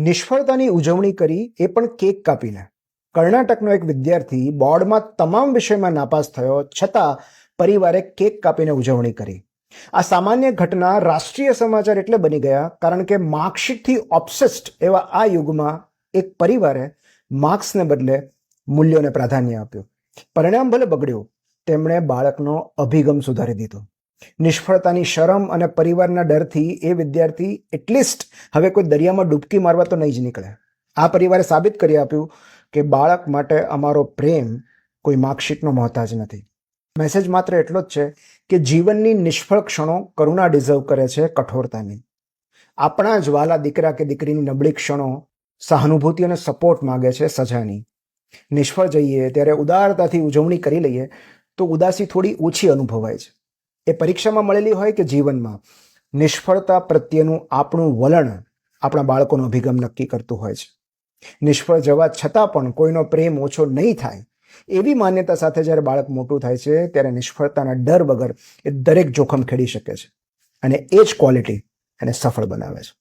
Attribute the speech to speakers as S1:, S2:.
S1: નિષ્ફળતાની ઉજવણી કરી, એ પણ કેક કાપીને. કર્ણાટકનો એક વિદ્યાર્થી બોર્ડમાં તમામ વિષયમાં નાપાસ થયો, છતાં પરિવારે કેક કાપીને ઉજવણી કરી. આ સામાન્ય ઘટના રાષ્ટ્રીય સમાચાર એટલે બની ગયા કારણ કે માર્કશીટથી ઓબ્સેસ્ડ એવા આ યુગમાં એક પરિવારે માર્ક્સને બદલે મૂલ્યોને પ્રાધાન્ય આપ્યું. પરિણામ ભલે બગડ્યું, તેમણે બાળકનો અભિગમ સુધારી દીધો. નિષ્ફળતાની શરમ અને પરિવારના ડરથી એ વિદ્યાર્થી એટલીસ્ટ હવે કોઈ દરિયામાં ડૂબકી મારવા તો નહીં જ નીકળે. આ પરિવારે સાબિત કરી આપ્યું કે બાળક માટે અમારો પ્રેમ કોઈ માર્કશીટનો મોહતાજ નથી. મેસેજ માત્ર એટલો જ છે કે જીવનની નિષ્ફળ ક્ષણો કરુણા ડિઝર્વ કરે છે, કઠોરતાની. આપણા જ વાલા દીકરા કે દીકરીની નબળી ક્ષણો સહાનુભૂતિ અને સપોર્ટ માગે છે, સજાની. નિષ્ફળ જઈએ ત્યારે ઉદારતાથી ઉજવણી કરી લઈએ તો ઉદાસી થોડી ઓછી અનુભવાય છે. એ પરીક્ષામાં મળેલી હોય કે જીવનમાં, નિષ્ફળતા પ્રત્યેનું આપણું વલણ આપણા બાળકોનો અભિગમ નક્કી કરતું હોય છે. નિષ્ફળ જવા છતાં પણ કોઈનો પ્રેમ ઓછો નહીં થાય, એવી માન્યતા સાથે જ્યારે બાળક મોટું થાય છે ત્યારે નિષ્ફળતાના ડર વગર એ દરેક જોખમ ખેડી શકે છે. અને એ જ ક્વોલિટી એને સફળ બનાવે છે.